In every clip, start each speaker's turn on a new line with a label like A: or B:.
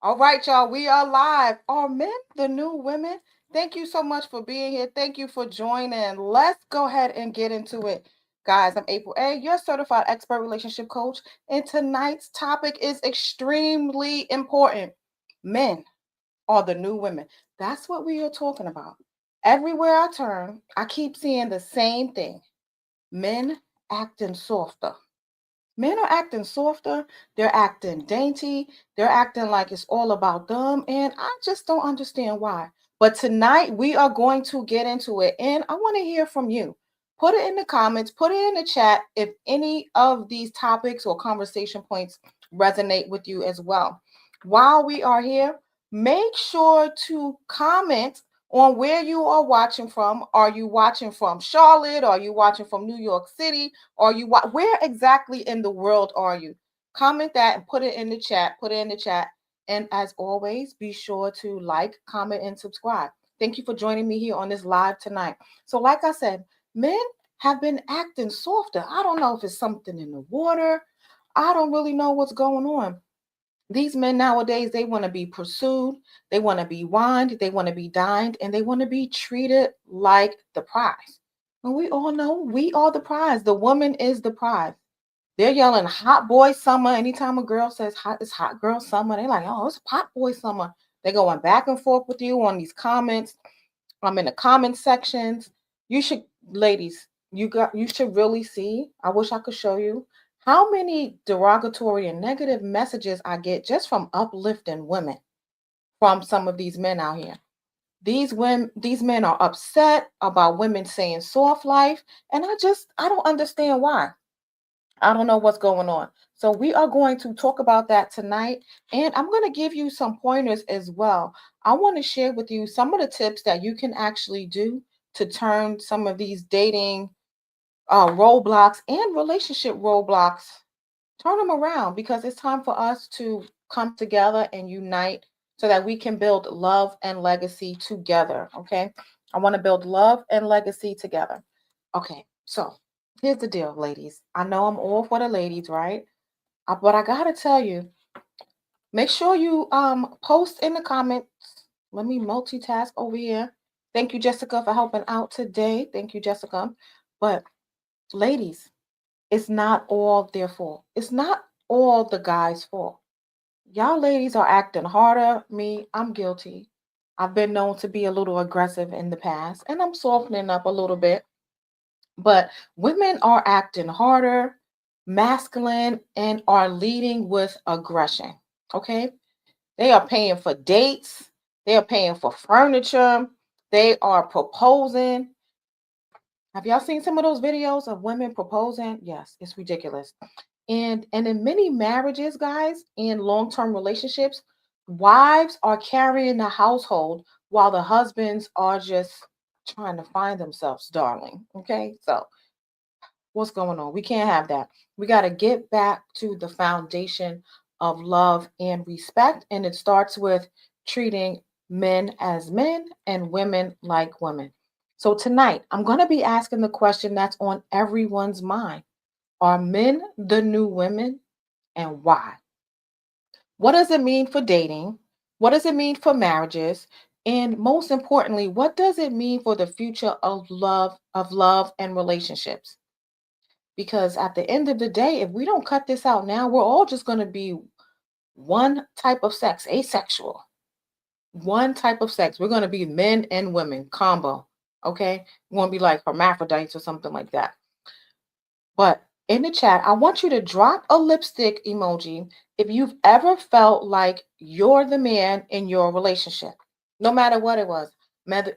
A: All right, y'all, we are live. Are men the new women? Thank you so much for being here. Thank you for joining. Let's go ahead and get into it. Guys, I'm April A., your certified expert relationship coach, and tonight's topic is extremely important. Men are the new women. That's what we are talking about. Everywhere I turn, I keep seeing the same thing. Men acting softer. Men are acting softer, they're acting dainty, they're acting like it's all about them, and I just don't understand why. But tonight we are going to get into it, and I want to hear from you. Put it in the comments, put it in the chat if any of these topics or conversation points resonate with you as well. While we are here, make sure to comment on where you are watching from. Are you watching from Charlotte? Are you watching from New York City? Are you where exactly in the world are you? Comment that and put it in the chat. Put it in the chat. And as always, be sure to like, comment, and subscribe. Thank you for joining me here on this live tonight. So, like I said, men have been acting softer. I don't know if it's something in the water. I don't really know what's going on. These men nowadays, they want to be pursued, they want to be wined, they want to be dined, and they want to be treated like the prize. And we all know we are the prize. The woman is the prize. They're yelling hot boy summer. Anytime a girl says hot, it's hot girl summer, they're like, oh, it's hot boy summer. They're going back and forth with you on these comments. I'm in the comment sections. You should, ladies, you should really see. I wish I could show you how many derogatory and negative messages I get just from uplifting women from some of these men out here. These men are upset about women saying soft life, and I don't understand why. I don't know what's going on. So we are going to talk about that tonight, and I'm going to give you some pointers as well. I want to share with you some of the tips that you can actually do to turn some of these dating roadblocks and relationship roadblocks, turn them around, because it's time for us to come together and unite so that we can build love and legacy together. Okay. I want to build love and legacy together. Okay. So here's the deal, ladies. I know I'm all for the ladies, right? But I got to tell you, make sure you post in the comments. Let me multitask over here. Thank you, Jessica, for helping out today. Thank you, Jessica. But ladies, it's not all their fault. It's not all the guy's fault. Y'all ladies are acting harder. Me, I'm guilty. I've been known to be a little aggressive in the past, and I'm softening up a little bit. But women are acting harder, masculine, and are leading with aggression. Okay? They are paying for dates, they are paying for furniture, they are proposing. Have y'all seen some of those videos of women proposing? Yes, it's ridiculous. And in many marriages, guys, in long-term relationships, wives are carrying the household while the husbands are just trying to find themselves, darling. Okay? So, what's going on? We can't have that. We got to get back to the foundation of love and respect, and it starts with treating men as men and women like women. So tonight, I'm going to be asking the question that's on everyone's mind. Are men the new women, and why? What does it mean for dating? What does it mean for marriages? And most importantly, what does it mean for the future of love and relationships? Because at the end of the day, if we don't cut this out now, we're all just going to be one type of sex, asexual. One type of sex. We're going to be men and women combo. Okay? We won't be like hermaphrodites or something like that. But in the chat, I want you to drop a lipstick emoji if you've ever felt like you're the man in your relationship, no matter what it was,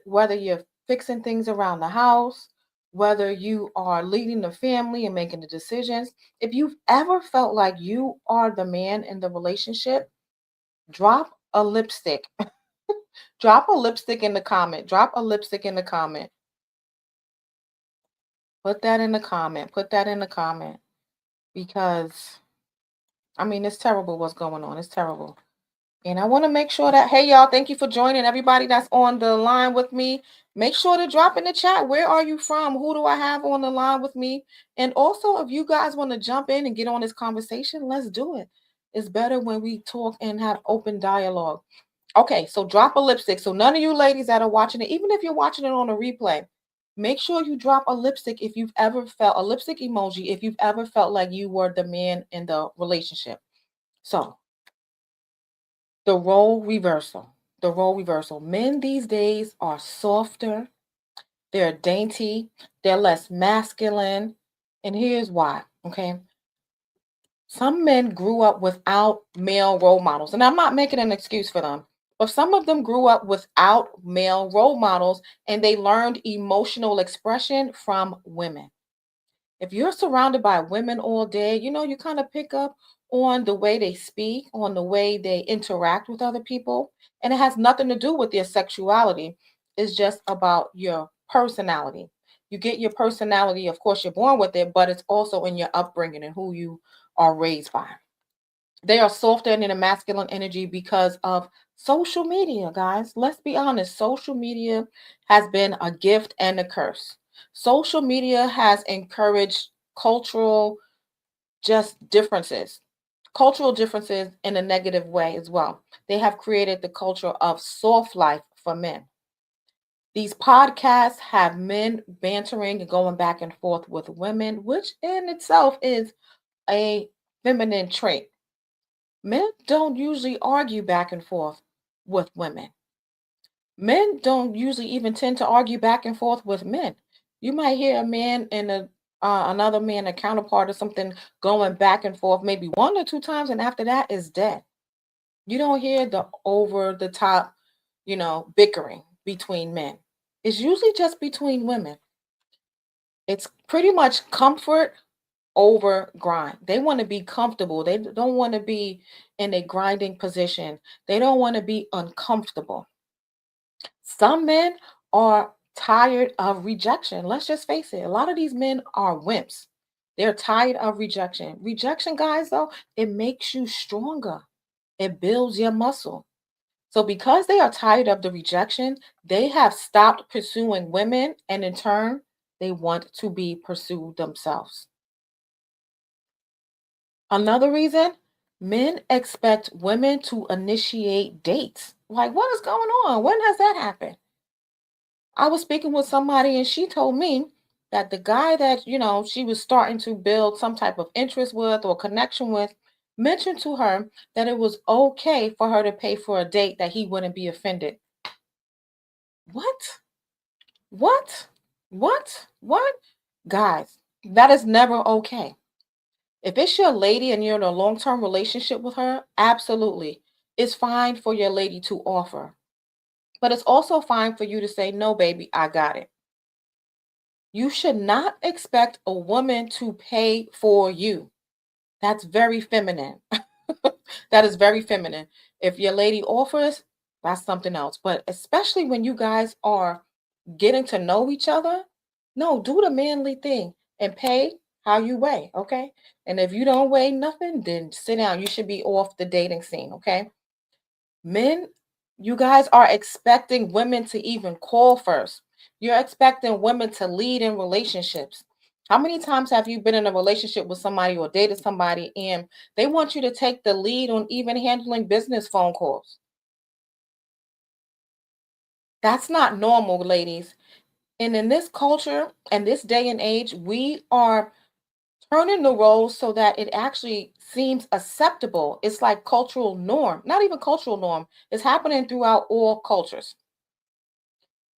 A: whether you're fixing things around the house, whether you are leading the family and making the decisions. If you've ever felt like you are the man in the relationship, drop a lipstick. Drop a lipstick in the comment. Drop a lipstick in the comment. Put that in the comment. Put that in the comment. Because I mean, it's terrible what's going on. It's terrible. And I want to make sure that, hey, y'all, thank you for joining. Everybody that's on the line with me, make sure to drop in the chat. Where are you from? Who do I have on the line with me? And also, if you guys want to jump in and get on this conversation, let's do it. It's better when we talk and have open dialogue. Okay, so drop a lipstick. So none of you ladies that are watching it, even if you're watching it on a replay, make sure you drop a lipstick if you've ever felt a lipstick emoji if you've ever felt like you were the man in the relationship. So the role reversal. The role reversal. Men these days are softer, they're dainty, they're less masculine. And here's why. Okay. Some men grew up without male role models, and I'm not making an excuse for them, but some of them grew up without male role models and they learned emotional expression from women. If you're surrounded by women all day, you kind of pick up on the way they speak, on the way they interact with other people, and it has nothing to do with their sexuality. It's just about your personality. You get your personality, of course, you're born with it, but it's also in your upbringing and who you are raised by. They are softer and in a masculine energy because of social media, guys. Let's be honest. Social media has been a gift and a curse. Social media has encouraged cultural just differences, cultural differences in a negative way as well. They have created the culture of soft life for men. These podcasts have men bantering and going back and forth with women, which in itself is a feminine trait. Men don't usually argue back and forth with women. Men don't usually even tend to argue back and forth with men. You might hear a man and another man, a counterpart or something, going back and forth maybe one or two times, and after that is dead. You don't hear the over the top, bickering between men. It's usually just between women. It's pretty much comfort over grind. They want to be comfortable. They don't want to be in a grinding position. They don't want to be uncomfortable. Some men are tired of rejection. Let's just face it. A lot of these men are wimps. They're tired of rejection. Rejection, guys, though, it makes you stronger. It builds your muscle. So because they are tired of the rejection, they have stopped pursuing women and in turn, they want to be pursued themselves. Another reason, men expect women to initiate dates. Like, what is going on? When has that happened? I was speaking with somebody and she told me that the guy that, she was starting to build some type of interest with or connection with mentioned to her that it was okay for her to pay for a date that he wouldn't be offended. What? What? What? Guys, that is never okay. If it's your lady and you're in a long-term relationship with her, absolutely. It's fine for your lady to offer. But it's also fine for you to say, no, baby, I got it. You should not expect a woman to pay for you. That's very feminine. That is very feminine. If your lady offers, that's something else. But especially when you guys are getting to know each other, no, do the manly thing and pay how you weigh, okay? And if you don't weigh nothing, then sit down. You should be off the dating scene, okay? Men, you guys are expecting women to even call first. You're expecting women to lead in relationships. How many times have you been in a relationship with somebody or dated somebody and they want you to take the lead on even handling business phone calls? That's not normal, ladies. And in this culture and this day and age, we are turning the roles so that it actually seems acceptable. It's like cultural norm, not even cultural norm. It's happening throughout all cultures.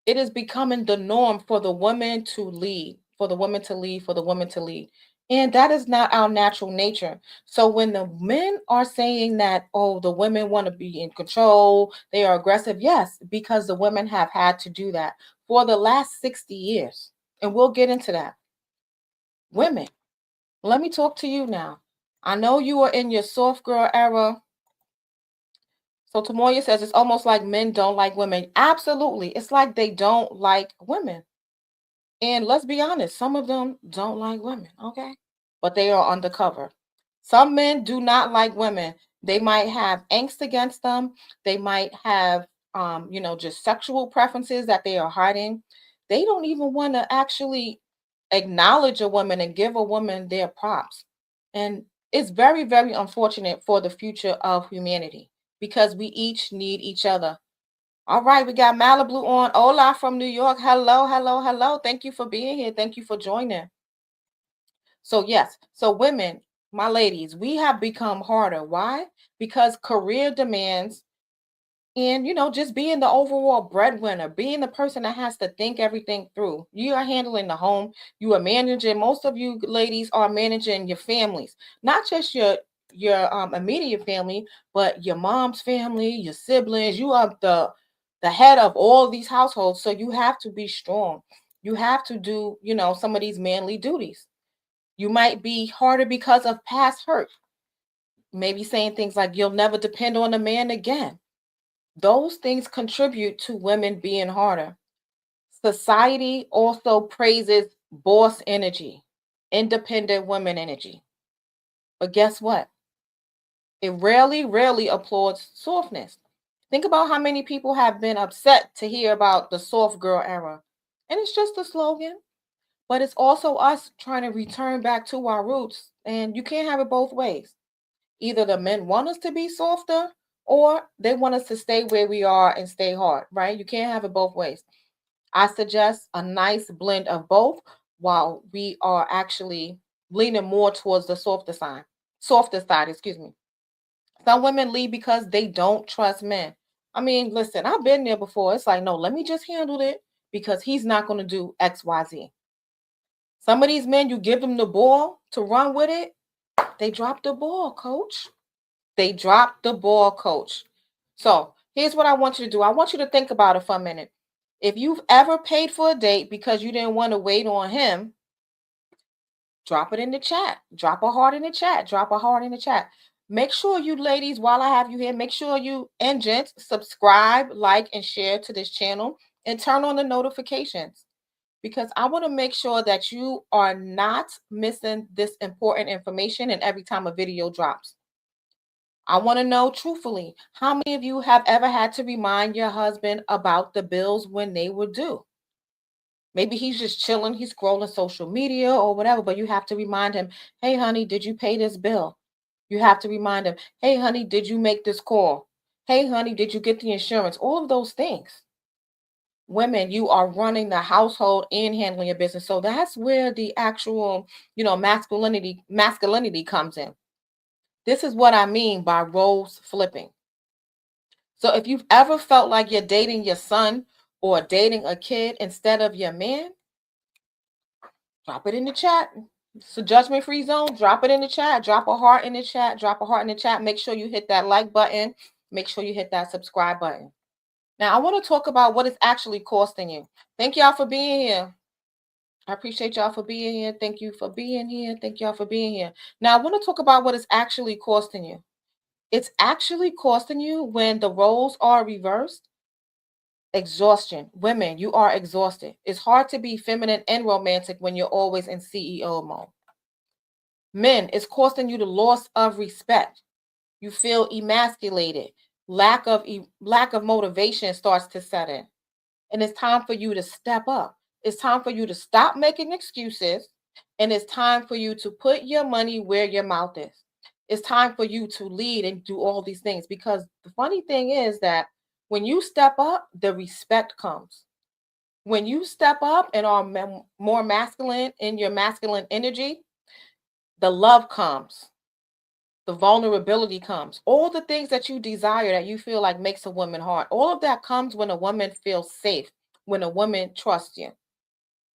A: It is becoming the norm for the woman to lead, for the woman to lead, for the woman to lead. And that is not our natural nature. So when the men are saying that, oh, the women want to be in control, they are aggressive, yes, because the women have had to do that for the last 60 years. And we'll get into that. Women, let me talk to you now. I know you are in your soft girl era. So Tamoya says it's almost like men don't like women. Absolutely. It's like they don't like women. And let's be honest, some of them don't like women, okay? But they are undercover. Some men do not like women. They might have angst against them. They might have, just sexual preferences that they are hiding. They don't even want to actually acknowledge a woman and give a woman their props. And It's very, very unfortunate for the future of humanity because we each need each other. All right, we got Malibu on. Hola from New York. Hello, hello, hello. Thank you for being here. Thank you for joining. So, yes, so women, my ladies, we have become harder. Why? Because career demands and, just being the overall breadwinner, being the person that has to think everything through. You are handling the home, you are managing, most of you ladies are managing your families, not just your immediate family, but your mom's family, your siblings. You are the head of all these households. So you have to be strong. You have to do, some of these manly duties. You might be harder because of past hurt. Maybe saying things like, you'll never depend on a man again. Those things contribute to women being harder. Society also praises boss energy, independent women energy. But guess what? It rarely, rarely applauds softness. Think about how many people have been upset to hear about the soft girl era. And it's just a slogan, but it's also us trying to return back to our roots. And you can't have it both ways. Either the men want us to be softer or they want us to stay where we are and stay hard, right? You can't have it both ways. I suggest a nice blend of both while we are actually leaning more towards the softer side, excuse me. Some women leave because they don't trust men. I mean, listen, I've been there before. It's like, no, let me just handle it because he's not going to do XYZ. Some of these men, you give them the ball to run with it, they drop the ball, coach. They dropped the ball, coach. So here's what I want you to do. I want you to think about it for a minute. If you've ever paid for a date because you didn't want to wait on him, drop it in the chat. Drop a heart in the chat. Drop a heart in the chat. Make sure you ladies, while I have you here, make sure you and gents subscribe, like, and share to this channel and turn on the notifications because I want to make sure that you are not missing this important information and every time a video drops. I want to know truthfully, how many of you have ever had to remind your husband about the bills when they were due? Maybe he's just chilling, he's scrolling social media or whatever, but you have to remind him, hey, honey, did you pay this bill? You have to remind him, hey, honey, did you make this call? Hey, honey, did you get the insurance? All of those things. Women, you are running the household and handling your business. So that's where the actual, masculinity comes in. This is what I mean by roles flipping. So if you've ever felt like you're dating your son or dating a kid instead of your man, drop it in the chat. It's a judgment-free zone. Drop it in the chat. Drop a heart in the chat. Drop a heart in the chat. Make sure you hit that like button. Make sure you hit that subscribe button. Now, I want to talk about what it's actually costing you. Thank y'all for being here. I appreciate y'all for being here. Thank you for being here. Thank y'all for being here. Now, I want to talk about what it's actually costing you. It's actually costing you when the roles are reversed. Exhaustion. Women, you are exhausted. It's hard to be feminine and romantic when you're always in CEO mode. Men, it's costing you the loss of respect. You feel emasculated. Lack of motivation starts to set in. And it's time for you to step up. It's time for you to stop making excuses. And it's time for you to put your money where your mouth is. It's time for you to lead and do all these things because the funny thing is that when you step up, the respect comes. When you step up and are more masculine in your masculine energy, the love comes, the vulnerability comes. All the things that you desire that you feel like makes a woman hard, all of that comes when a woman feels safe, when a woman trusts you.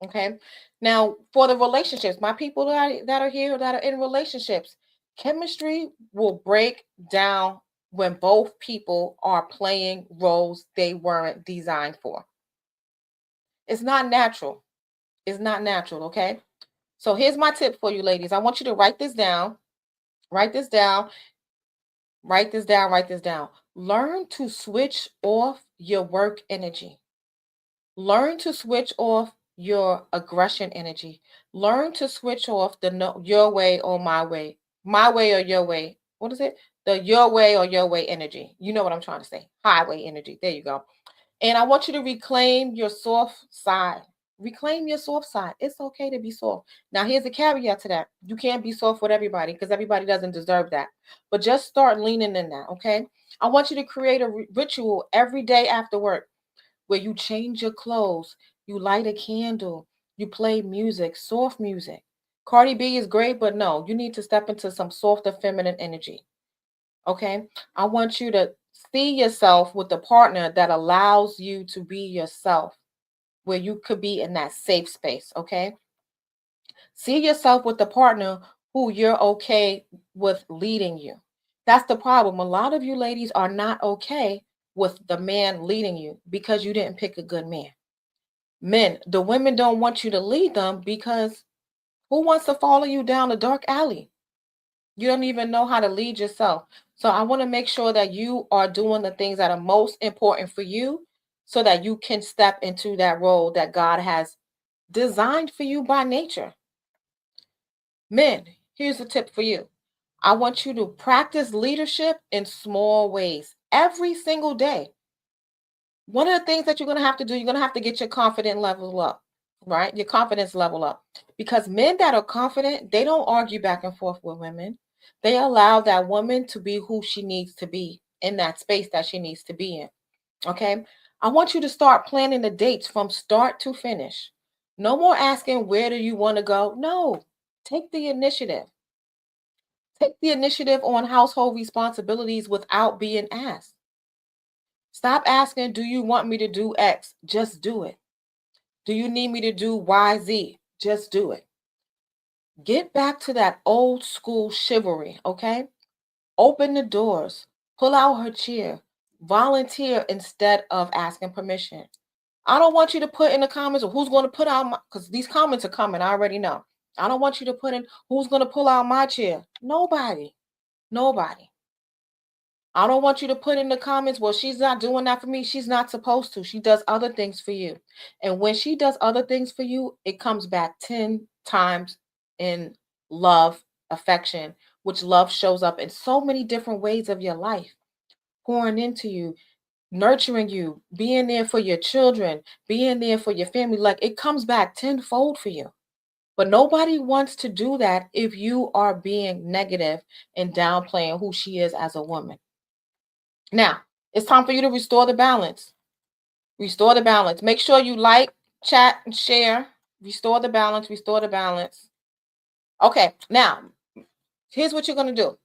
A: Okay. Now, for the relationships, my people that are here that are in relationships, chemistry will break down when both people are playing roles they weren't designed for. It's not natural. It's not natural. Okay. So here's my tip for you, ladies. I want you to write this down. Write this down. Write this down. Write this down. Learn to switch off your work energy. Learn to switch off your aggression energy. Learn to switch off the no, your way or my way or your way. What is it? The your way or your way energy. You know what I'm trying to say. Highway energy. There you go. And I want you to reclaim your soft side. Reclaim your soft side. It's okay to be soft. Now, here's a caveat to that. You can't be soft with everybody because everybody doesn't deserve that. But just start leaning in that, okay? I want you to create a ritual every day after work where you change your clothes, you light a candle, you play music, soft music. Cardi B is great, but no, you need to step into some softer feminine energy. Okay? I want you to see yourself with a partner that allows you to be yourself, where you could be in that safe space. Okay? See yourself with a partner who you're okay with leading you. That's the problem. A lot of you ladies are not okay with the man leading you because you didn't pick a good man. Men, the women don't want you to lead them because who wants to follow you down a dark alley? You don't even know how to lead yourself. So I want to make sure that you are doing the things that are most important for you so that you can step into that role that God has designed for you by nature. Men, here's a tip for you. I want you to practice leadership in small ways every single day. One of the things that you're going to have to do, you're going to have to get your confidence level up, right? Your confidence level up. Because men that are confident, they don't argue back and forth with women. They allow that woman to be who she needs to be in that space that she needs to be in. Okay? I want you to start planning the dates from start to finish. No more asking, where do you want to go? No, take the initiative. Take the initiative on household responsibilities without being asked. Stop asking, do you want me to do X? Just do it. Do you need me to do Y, Z? Just do it. Get back to that old school chivalry, okay? Open the doors, pull out her chair, volunteer instead of asking permission. I don't want you to put in the comments or who's going to put out my, because these comments are coming. I already know. I don't want you to put in who's going to pull out my chair. Nobody. Nobody. I don't want you to put in the comments, well, she's not doing that for me. She's not supposed to. She does other things for you. And when she does other things for you, it comes back 10 times in love, affection, which love shows up in so many different ways of your life, pouring into you, nurturing you, being there for your children, being there for your family. Like it comes back tenfold for you. But nobody wants to do that if you are being negative and downplaying who she is as a woman. Now, it's time for you to restore the balance. Restore the balance. Make sure you like, chat, and share. Restore the balance. Restore the balance. Okay, now, here's what you're going to do.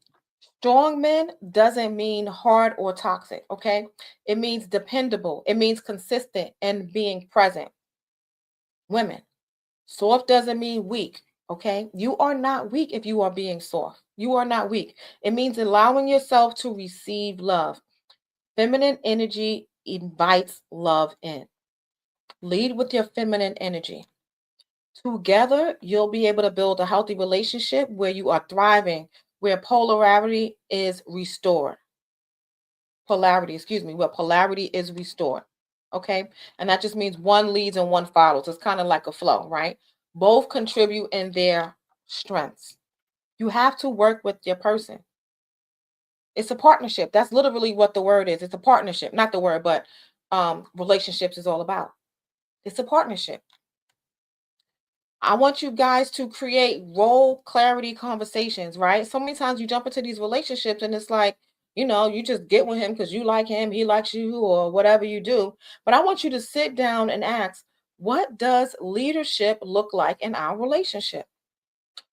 A: Strong men doesn't mean hard or toxic, okay? It means dependable. It means consistent and being present. Women, soft doesn't mean weak, okay? You are not weak if you are being soft. You are not weak. It means allowing yourself to receive love. Feminine energy invites love in. Lead with your feminine energy. Together, you'll be able to build a healthy relationship where you are thriving, where polarity is restored. Where polarity is restored. Okay? And that just means one leads and one follows. It's kind of like a flow, right? Both contribute in their strengths. You have to work with your person. It's a partnership. That's literally what the word is. It's a partnership, not the word, but relationships is all about. It's a partnership. I want you guys to create role clarity conversations, right? So many times you jump into these relationships and it's like, you just get with him because you like him, he likes you, or whatever you do. But I want you to sit down and ask, what does leadership look like in our relationship?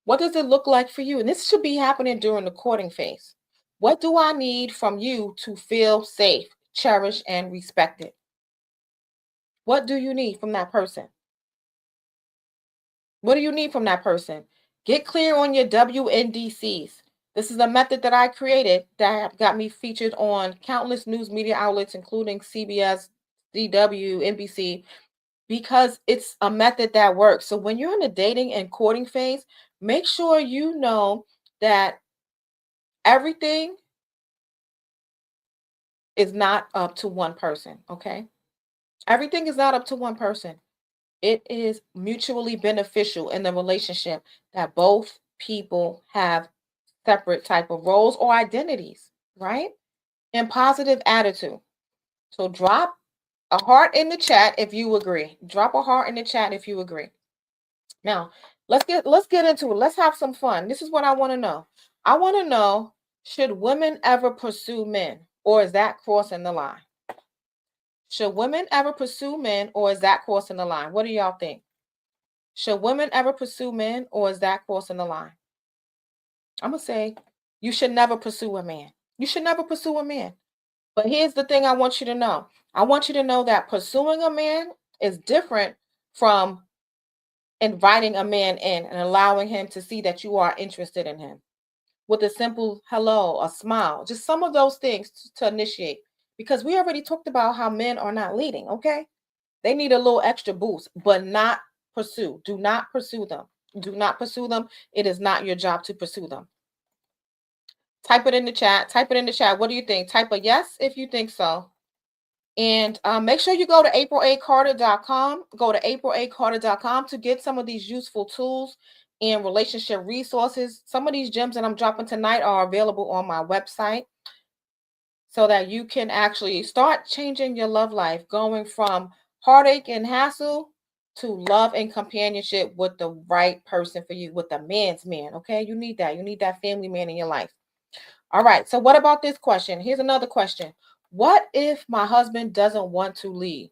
A: What does it look like for you? And this should be happening during the courting phase. What do I need from you to feel safe, cherished, and respected? What do you need from that person? What do you need from that person? Get clear on your WNDCs. This is a method that I created that got me featured on countless news media outlets, including CBS, DW, NBC, because it's a method that works. So when you're in the dating and courting phase, make sure you know that everything is not up to one person, okay? Everything is not up to one person. It is mutually beneficial in the relationship that both people have separate type of roles or identities, right? And positive attitude. So drop A heart in the chat if you agree. Drop a heart in the chat if you agree. Now, let's get into it. Let's have some fun. This is what I want to know. I want to know, should women ever pursue men, or is that crossing the line? Should women ever pursue men, or is that crossing the line? What do y'all think? Should women ever pursue men, or is that crossing the line? I'm going to say you should never pursue a man. You should never pursue a man. But here's the thing I want you to know. I want you to know that pursuing a man is different from inviting a man in and allowing him to see that you are interested in him with a simple hello, a smile, just some of those things to initiate. Because we already talked about how men are not leading, okay? They need a little extra boost, but not pursue. Do not pursue them. Do not pursue them. It is not your job to pursue them. Type it in the chat. Type it in the chat. What do you think? Type a yes if you think so. And make sure you go to aprila.carter.com. Go to aprila.carter.com to get some of these useful tools and relationship resources. Some of these gems that I'm dropping tonight are available on my website so that you can actually start changing your love life, going from heartache and hassle to love and companionship with the right person for you, with the man's man. Okay, you need that. You need that family man in your life. All right. So, what about this question? Here's another question. What if my husband doesn't want to leave?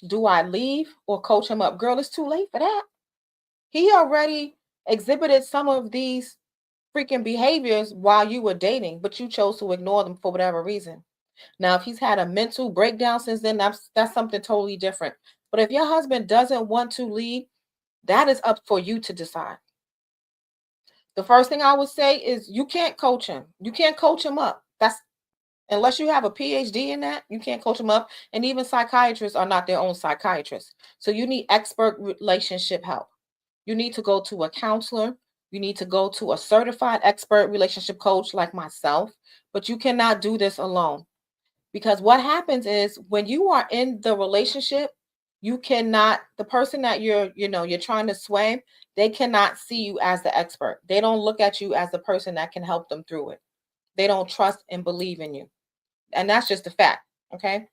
A: Do I leave or coach him up? Girl, it's too late for that. He already exhibited some of these freaking behaviors while you were dating, but you chose to ignore them for whatever reason. Now, if he's had a mental breakdown since then, that's something totally different. But if your husband doesn't want to leave, that is up for you to decide. The first thing I would say is you can't coach him. You can't coach him up. That's unless you have a PhD in that, you can't coach them up. And even psychiatrists are not their own psychiatrists. So you need expert relationship help. You need to go to a counselor. You need to go to a certified expert relationship coach like myself. But you cannot do this alone. Because what happens is when you are in the relationship, you cannot, the person that you're trying to sway, they cannot see you as the expert. They don't look at you as the person that can help them through it. They don't trust and believe in you. And that's just a fact. Okay.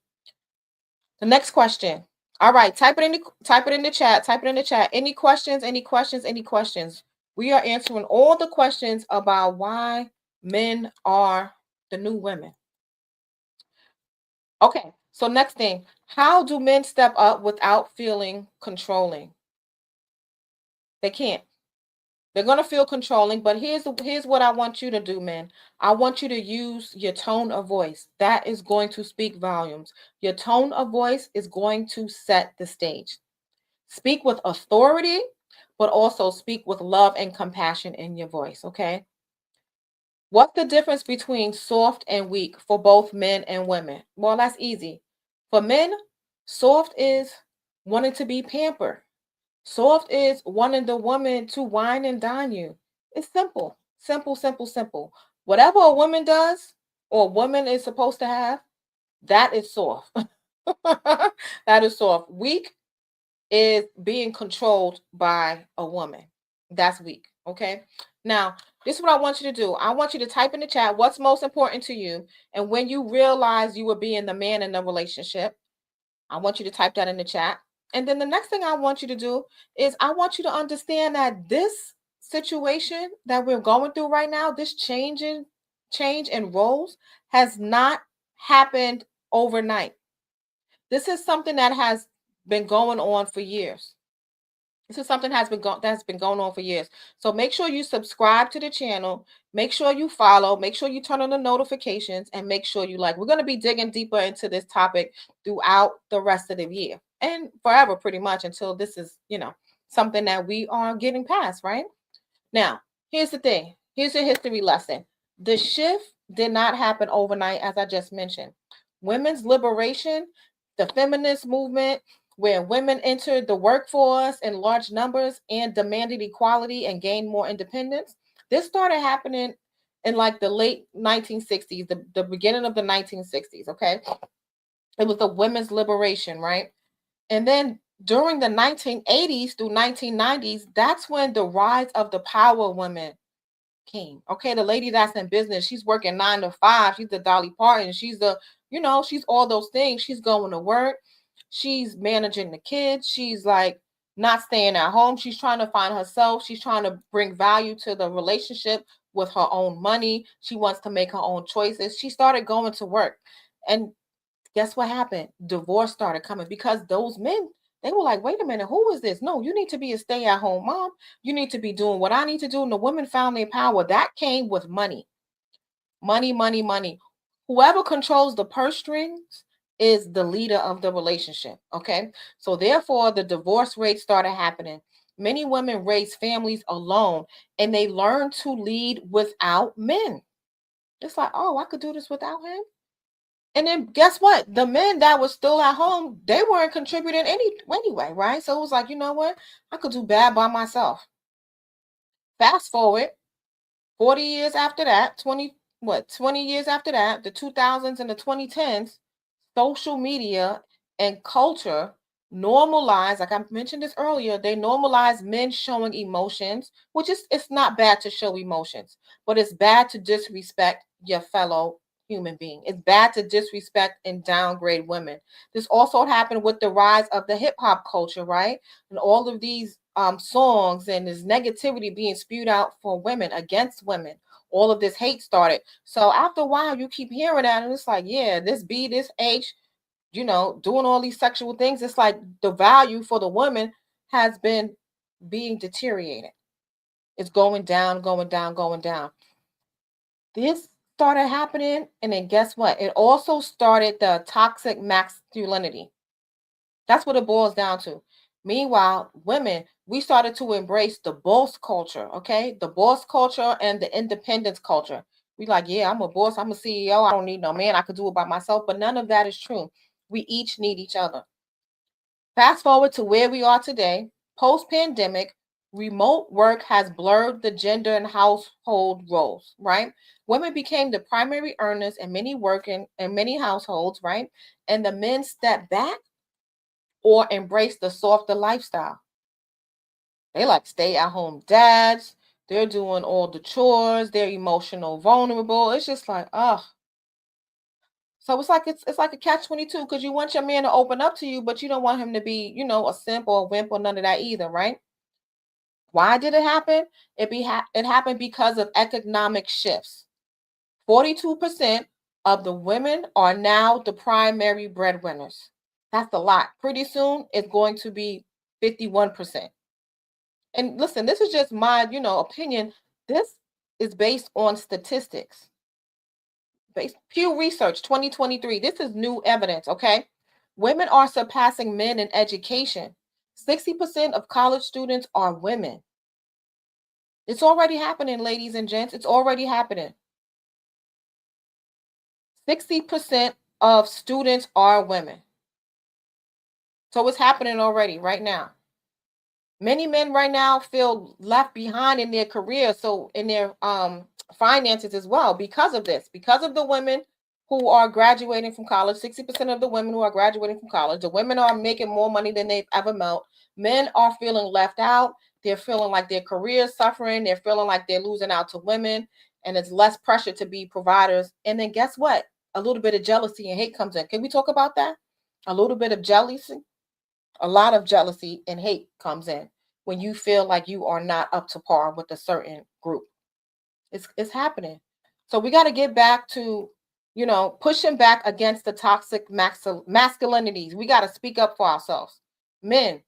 A: The next question. All right, type it in the chat. Type it in the chat. Any questions? Any questions? Any questions? We are answering all the questions about why men are the new women. Okay. So next thing, how do men step up without feeling controlling? They can't. They're going to feel controlling, but here's what I want you to do, man. I want you to use your tone of voice. That is going to speak volumes. Your tone of voice is going to set the stage. Speak with authority, but also speak with love and compassion in your voice, okay? What's the difference between soft and weak for both men and women? Well, that's easy. For men, soft is wanting to be pampered. Soft is wanting the woman to wine and dine you. It's simple, simple, simple, simple. Whatever a woman does or a woman is supposed to have, that is soft. That is soft. Weak is being controlled by a woman. That's weak. Okay. Now, this is what I want you to do. I want you to type in the chat what's most important to you. And when you realize you were being the man in the relationship, I want you to type that in the chat. And then the next thing I want you to do is I want you to understand that this situation that we're going through right now, this change in roles has not happened overnight. This is something that has been going on for years. This is something that's been going on for years. So make sure you subscribe to the channel. Make sure you follow. Make sure you turn on the notifications and make sure you like. We're going to be digging deeper into this topic throughout the rest of the year and forever, pretty much, until this is, something that we are getting past, right? Now, here's the thing. Here's your history lesson. The shift did not happen overnight, as I just mentioned. Women's liberation, the feminist movement, where women entered the workforce in large numbers and demanded equality and gained more independence. This started happening in like the late 1960s, the beginning of the 1960s, okay? It was the women's liberation, right? And then during the 1980s through 1990s, that's when the rise of the power women came. Okay, the lady that's in business, she's working 9 to 5. She's the Dolly Parton. She's she's all those things. She's going to work. She's managing the kids. She's like not staying at home. She's trying to find herself. She's trying to bring value to the relationship with her own money. She wants to make her own choices. She started going to work. And guess what happened? Divorce started coming because those men, they were like, wait a minute, who is this? No, you need to be a stay at home mom. You need to be doing what I need to do. And the women found their power. That came with money. Money, money, money. Whoever controls the purse strings is the leader of the relationship. Okay. So therefore, the divorce rate started happening. Many women raise families alone and they learn to lead without men. It's like, oh, I could do this without him. And then guess what? The men that were still at home, they weren't contributing anyway, right? So it was like, you know what? I could do bad by myself. Fast forward 40 years after that, 20 years after that, the 2000s and the 2010s, social media and culture normalize, like I mentioned this earlier, they normalize men showing emotions, which is it's not bad to show emotions, but it's bad to disrespect your fellow human being. It's bad to disrespect and downgrade women. This also happened with the rise of the hip hop culture, right? And all of these songs and this negativity being spewed out for women against women. All of this hate started. So after a while, you keep hearing that, and it's like, yeah, this B, this H, doing all these sexual things. It's like the value for the woman has been being deteriorated. It's going down, going down, going down. This started happening, and then guess what? It also started the toxic masculinity. That's what it boils down to. Meanwhile, women, we started to embrace the boss culture, okay? The boss culture and the independence culture. We like, yeah, I'm a boss, I'm a CEO, I don't need no man, I could do it by myself, but none of that is true. We each need each other. Fast forward to where we are today, post pandemic, remote work has blurred the gender and household roles, right? Women became the primary earners in many households, right? And the men stepped back or embrace the softer lifestyle. They like stay at home dads. They're doing all the chores. They're emotional vulnerable. It's just like, oh. So it's like a catch-22 because you want your man to open up to you, but you don't want him to be, a simp or a wimp or none of that either, right? Why did it happen? It happened because of economic shifts. 42% of the women are now the primary breadwinners. That's a lot. Pretty soon it's going to be 51%. And listen, this is just my, opinion. This is based on statistics. Based Pew Research 2023. This is new evidence, okay? Women are surpassing men in education. 60% of college students are women. It's already happening, ladies and gents. It's already happening. 60% of students are women. So it's happening already right now. Many men right now feel left behind in their career, so in their finances as well, because of this, because of the women who are graduating from college. 60% of the women who are graduating from college, the women are making more money than they've ever made. Men are feeling left out. They're feeling like their career is suffering. They're feeling like they're losing out to women, and it's less pressure to be providers. And then guess what? A little bit of jealousy and hate comes in. Can we talk about that? A little bit of jealousy, a lot of jealousy and hate comes in when you feel like you are not up to par with a certain group. It's happening. So we got to get back to, pushing back against the toxic masculinities. We got to speak up for ourselves. Men,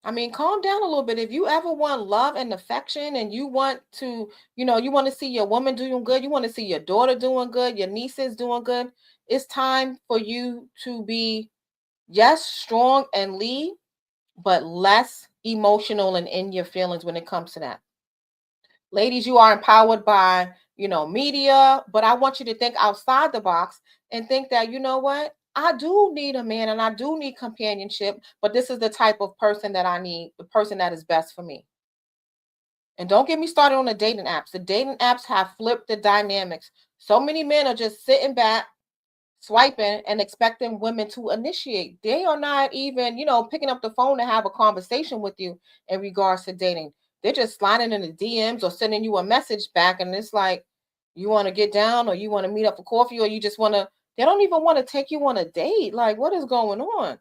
A: I mean, calm down a little bit. If you ever want love and affection and you want to, you want to see your woman doing good, you want to see your daughter doing good, your nieces doing good, it's time for you to be, yes, strong and lead, but less emotional and in your feelings when it comes to that. Ladies, you are empowered by, media, but I want you to think outside the box and think that, you know what? I do need a man and I do need companionship, but this is the type of person that I need, the person that is best for me. And don't get me started on the dating apps. The dating apps have flipped the dynamics. So many men are just sitting back, swiping and expecting women to initiate. They are not even, picking up the phone to have a conversation with you in regards to dating. They're just sliding in the DMs or sending you a message back. And it's like, you want to get down or you want to meet up for coffee or you just want to, they don't even want to take you on a date. Like, what is going on?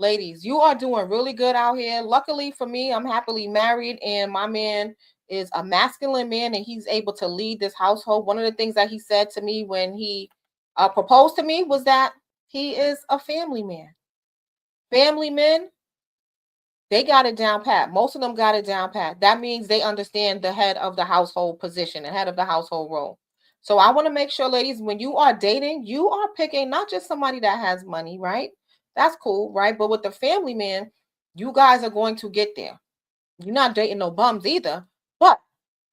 A: Ladies, you are doing really good out here. Luckily for me, I'm happily married, and my man is a masculine man, and he's able to lead this household. One of the things that he said to me when he proposed to me was that he is a family man. Family men, they got it down pat. Most of them got it down pat. That means they understand the head of the household position, the head of the household role. So I want to make sure, ladies, when you are dating, you are picking not just somebody that has money, right? That's cool, right? But with the family man, you guys are going to get there. You're not dating no bums either, but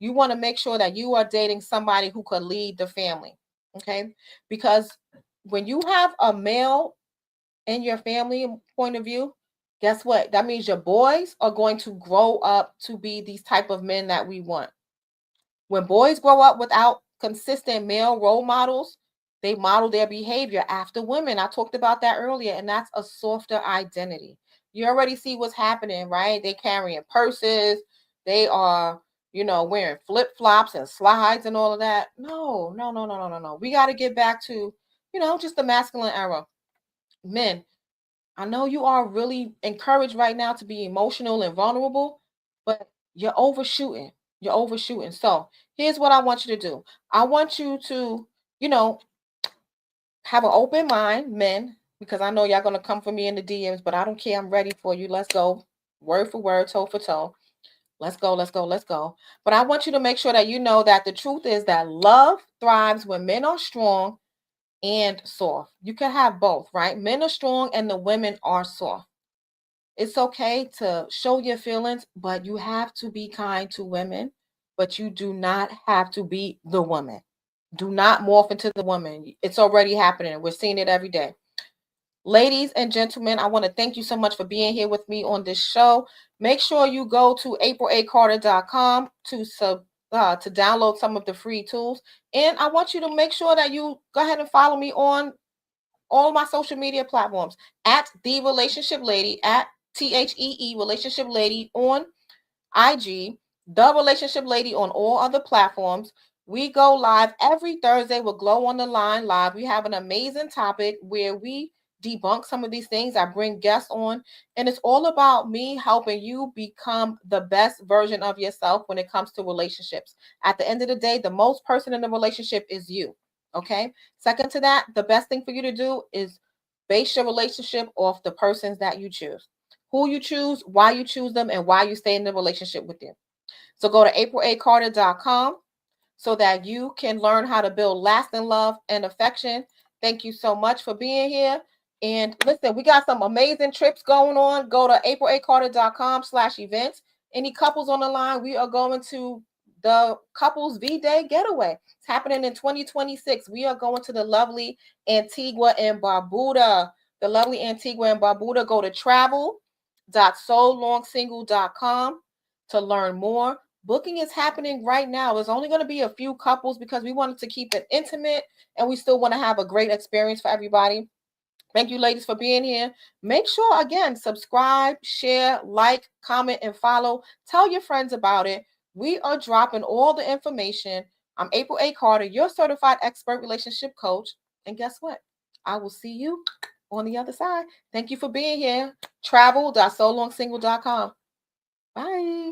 A: you want to make sure that you are dating somebody who could lead the family, okay? Because when you have a male in your family point of view, guess what? That means your boys are going to grow up to be these type of men that we want. When boys grow up without consistent male role models, they model their behavior after women. I talked about that earlier, and that's a softer identity. You already see what's happening, right? They carrying purses, they are, wearing flip-flops and slides and all of that. No, no, no, no, no, no, no. We got to get back to, just the masculine era. Men, I know you are really encouraged right now to be emotional and vulnerable, but you're overshooting. You're overshooting. So here's what I want you to do. I want you to, have an open mind, men, because I know y'all gonna come for me in the DMs, but I don't care. I'm ready for you. Let's go. Word for word, toe for toe. Let's go, let's go, let's go. But I want you to make sure that you know that the truth is that love thrives when men are strong and soft. You can have both, right? Men are strong and the women are soft. It's okay to show your feelings, but you have to be kind to women, but you do not have to be the woman. Do not morph into the woman. It's already happening. We're seeing it every day. Ladies and gentlemen, I want to thank you so much for being here with me on this show. Make sure you go to aprilacarter.com to download some of the free tools. And I want you to make sure that you go ahead and follow me on all my social media platforms at The Relationship Lady, at THEE Relationship Lady on IG, The Relationship Lady on all other platforms. We go live every Thursday with Glow on the Line Live. We have an amazing topic where we debunk some of these things. I bring guests on, and it's all about me helping you become the best version of yourself when it comes to relationships. At the end of the day, the most person in the relationship is you. Okay. Second to that, the best thing for you to do is base your relationship off the persons that you choose. Who you choose, why you choose them, and why you stay in the relationship with them. So go to aprilacarter.com so that you can learn how to build lasting love and affection. Thank you so much for being here. And listen, we got some amazing trips going on. Go to aprilacarter.com/events. Any couples on the line, we are going to the Couples V-Day getaway. It's happening in 2026. We are going to the lovely Antigua and Barbuda. The lovely Antigua and Barbuda. Go to travel.solongsingle.com to learn more. Booking is happening right now. There's only going to be a few couples because we wanted to keep it intimate and we still want to have a great experience for everybody. Thank you, ladies, for being here. Make sure, again, subscribe, share, like, comment, and follow. Tell your friends about it. We are dropping all the information. I'm April A. Carter, your certified expert relationship coach. And guess what? I will see you on the other side. Thank you for being here. Travel.solongsingle.com. Bye.